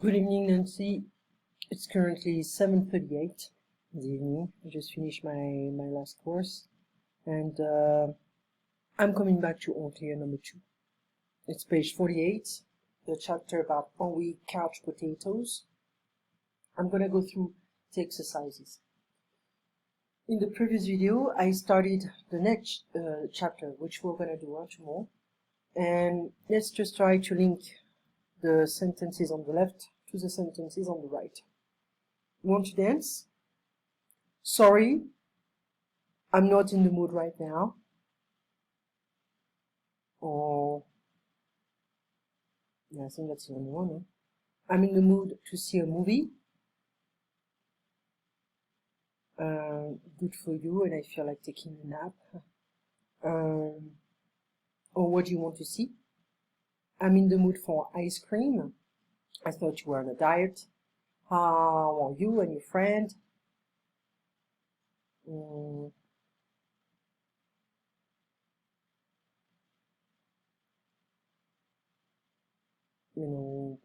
Good evening, Nancy. It's currently 7:38 in the evening. I just finished my last course, and I'm coming back to All Clear number 2. It's page 48, the chapter about Henri couch potatoes. I'm going to go through the exercises. In the previous video, I started the next chapter, which we're going to do tomorrow. And let's just try to link the sentences on the left to the sentences on the right. Want to dance? Sorry, I'm not in the mood right now. Or, yeah, I think that's the only one. I'm in the mood to see a movie. Good for you, and I feel like taking a nap. Or what do you want to see? I'm in the mood for ice cream. I thought you were on a diet. How are you and your friend? You know,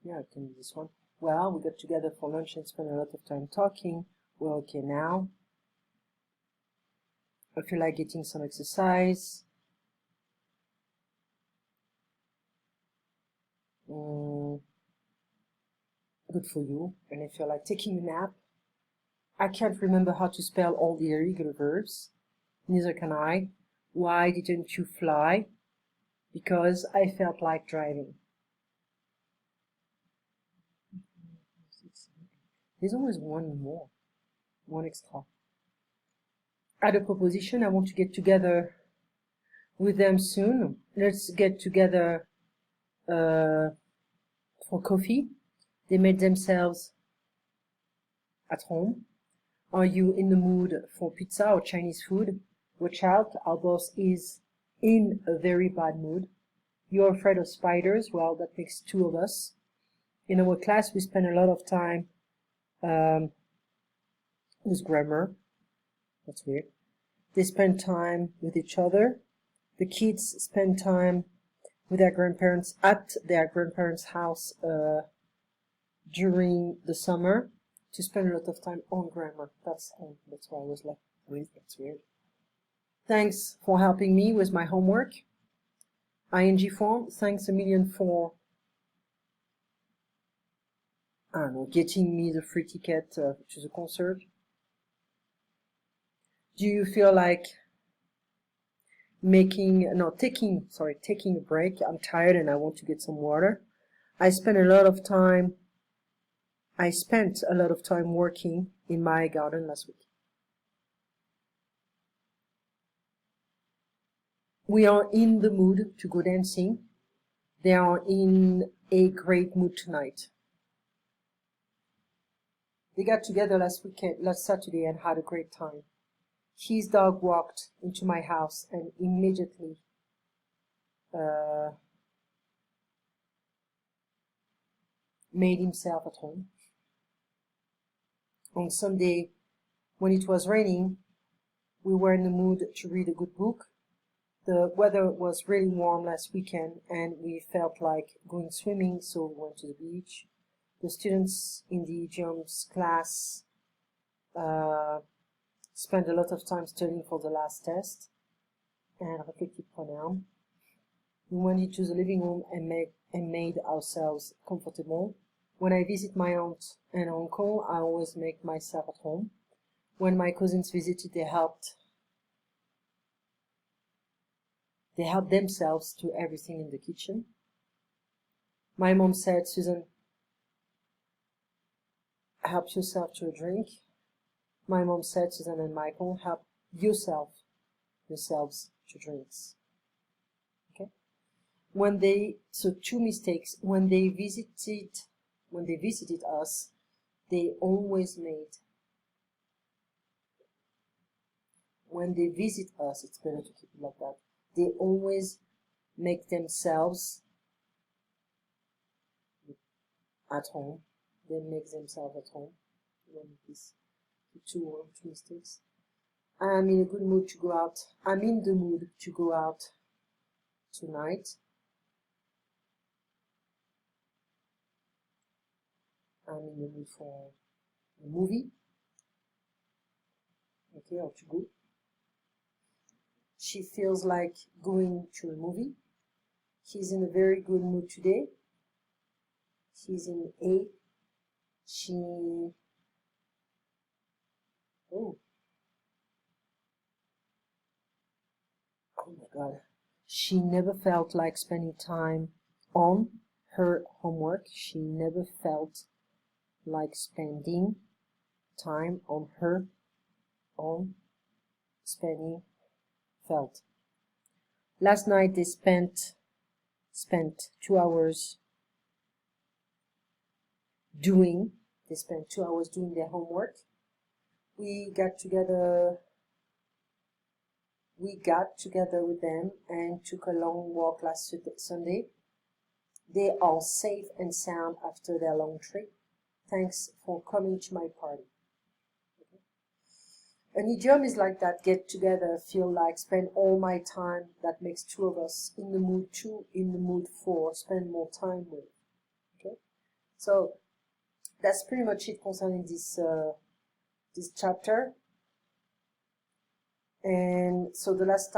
yeah, it can be this one. Well, we got together for lunch and spent a lot of time talking. We're okay now. I feel like getting some exercise. Good for you. And I feel like taking a nap. I can't remember how to spell all the irregular verbs. Neither can I. Why didn't you fly? Because I felt like driving. There's always one more, one extra. Add a proposition. I want to get together with them soon. Let's get together for coffee. They made themselves at home. Are you in the mood for pizza or Chinese food? Watch out, our boss is in a very bad mood. You're afraid of spiders? Well, that makes two of us. In our class, we spend a lot of time with grammar. That's weird. They spend time with each other. The kids spend time with their grandparents at their grandparents' house during the summer. To spend a lot of time on grammar. That's what I was left with. That's weird. Thanks for helping me with my homework. ING form. Thanks a million for, I don't know, getting me the free ticket to the concert. Do you feel like taking a break? I'm tired and I want to get some water. I spent a lot of time working in my garden last week. We are in the mood to go dancing. They are in a great mood tonight. They got together last Saturday and had a great time. His dog walked into my house and immediately made himself at home. On Sunday, when it was raining, we were in the mood to read a good book. The weather was really warm last weekend and we felt like going swimming, so we went to the beach. The students in the idioms class spent a lot of time studying for the last test and reflective pronoun. We went into the living room and made ourselves comfortable. When I visit my aunt and uncle, I always make myself at home. When my cousins visited, they helped themselves to everything in the kitchen. My mom said, Susan, help yourself to a drink. My mom said, Susan and Michael, help yourselves to drinks. Okay? Two mistakes. When they visited us, they always made. When they visit us, it's better to keep it like that. They always make themselves at home. They make themselves at home. Two mistakes. I'm in a good mood to go out. I'm in the mood to go out tonight. I'm in the mood for a movie, okay, or to go. She feels like going to a movie. She's in a very good mood today. She's in A. Oh my God. She never felt like spending time on her homework. She never felt like spending time on her own felt. Last night they spent 2 hours doing their homework. We got together with them and took a long walk last Sunday. They are safe and sound after their long trip. Thanks for coming to my party. Okay. An idiom is like that: get together, feel like, spend all my time. That makes two of us. In the mood two, in the mood four, spend more time with. Okay, so that's pretty much it concerning this chapter. And so the last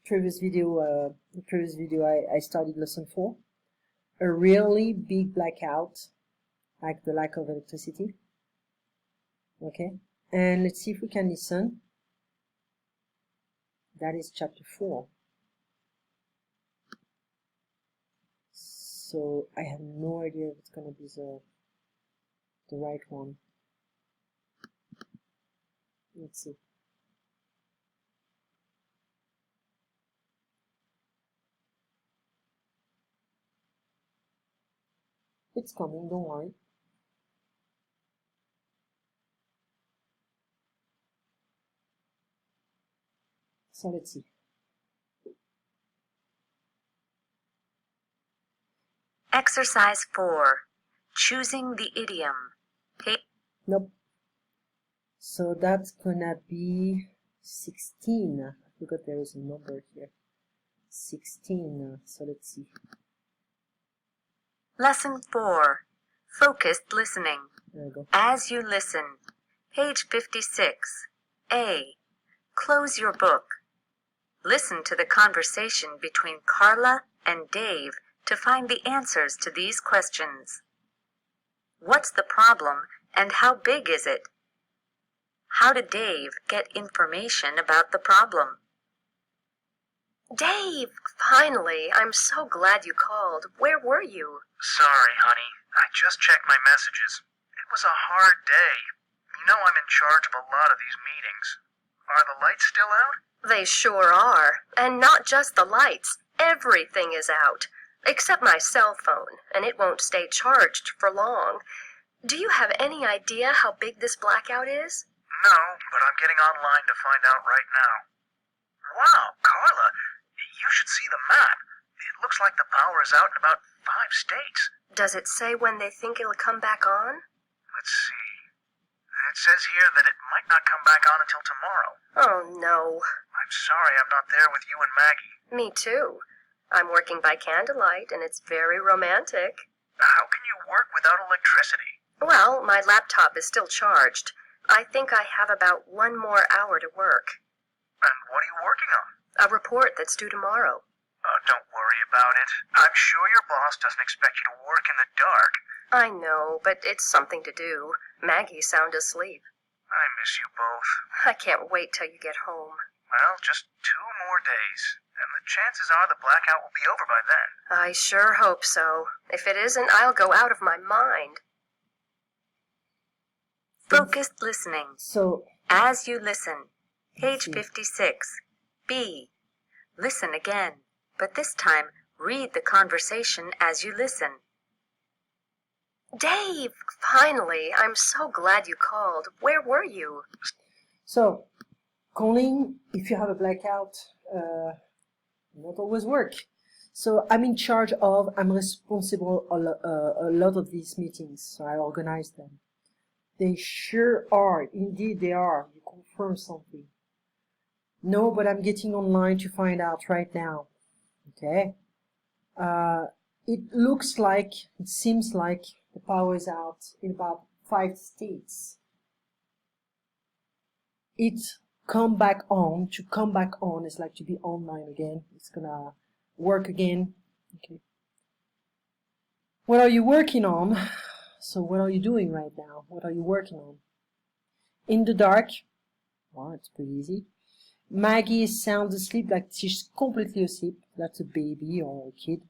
previous video I started lesson 4, a really big blackout, like the lack of electricity. Okay, and let's see if we can listen. That is chapter 4. So I have no idea if it's going to be the right one. Let's see. It's coming, don't worry. So let's see. Exercise 4. Choosing the idiom. Nope. So that's gonna be 16. I forgot there is a number here. 16. So let's see. Lesson 4. Focused listening. There we go. As you listen. Page 56. A. Close your book. Listen to the conversation between Carla and Dave to find the answers to these questions. What's the problem and how big is it? How did Dave get information about the problem? Dave, finally, I'm so glad you called. Where were you? Sorry, honey. I just checked my messages. It was a hard day. You know I'm in charge of a lot of these meetings. Are the lights still out? They sure are. And not just the lights. Everything is out. Except my cell phone, and it won't stay charged for long. Do you have any idea how big this blackout is? No, but I'm getting online to find out right now. Wow, Carla, you should see the map. It looks like the power is out in about 5 states. Does it say when they think it'll come back on? Let's see. It says here that it might not come back on until tomorrow. Oh, no. I'm sorry I'm not there with you and Maggie. Me too. I'm working by candlelight, and it's very romantic. How can you work without electricity? Well, my laptop is still charged. I think I have about 1 more hour to work. And what are you working on? A report that's due tomorrow. Don't worry about it. I'm sure your boss doesn't expect you to work in the dark. I know, but it's something to do. Maggie's sound asleep. I miss you both. I can't wait till you get home. Well, just 2 more days, and the chances are the blackout will be over by then. I sure hope so. If it isn't, I'll go out of my mind. Focused listening. So As you listen. Page 56. B. Listen again, but this time read the conversation as you listen. Dave, finally, I'm so glad you called. Where were you? So, calling if you have a blackout, not always work. So I'm responsible a lot of these meetings, so I organize them. They sure are, indeed they are. You confirm something. No, but I'm getting online to find out right now. Okay. it looks like, it seems like the power is out in about 5 states. It come back on. To come back on is like to be online again. It's gonna work again. Okay. What are you working on? So what are you doing right now? What are you working on? In the dark. Well, it's pretty easy. Maggie is sound asleep, like she's completely asleep. That's a baby or a kid.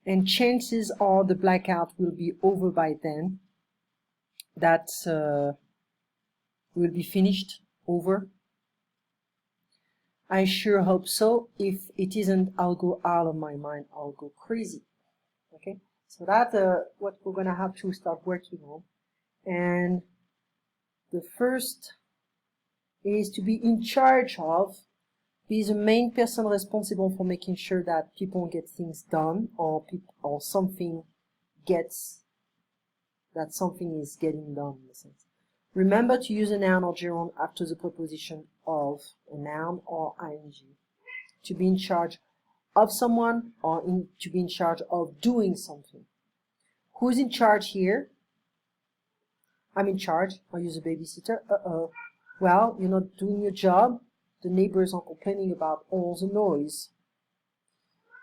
And chances are the blackout will be over by then. That will be finished, over. I sure hope so. If it isn't, I'll go out of my mind. I'll go crazy. Okay, so that's what we're gonna have to start working on. And the first is to be in charge of, be the main person responsible for making sure that people get things done, or something gets, that something is getting done in a sense. Remember to use a noun or gerund after the preposition of a noun or ing. To be in charge of someone, or to be in charge of doing something. Who's in charge here? I'm in charge. I'll use a babysitter. Well, you're not doing your job. The neighbors are complaining about all the noise.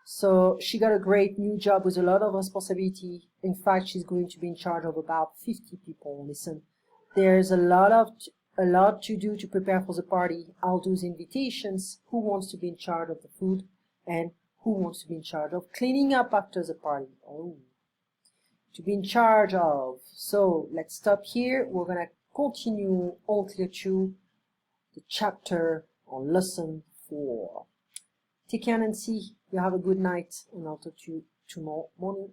So she got a great new job with a lot of responsibility. In fact, she's going to be in charge of about 50 people. Listen, there's a lot to do to prepare for the party. I'll do the invitations. Who wants to be in charge of the food? And who wants to be in charge of cleaning up after the party? Oh, to be in charge of. So let's stop here. We're going to continue All Clear 2, the chapter on lesson 4. Take care, Nancy. You have a good night, and I'll talk to you tomorrow morning.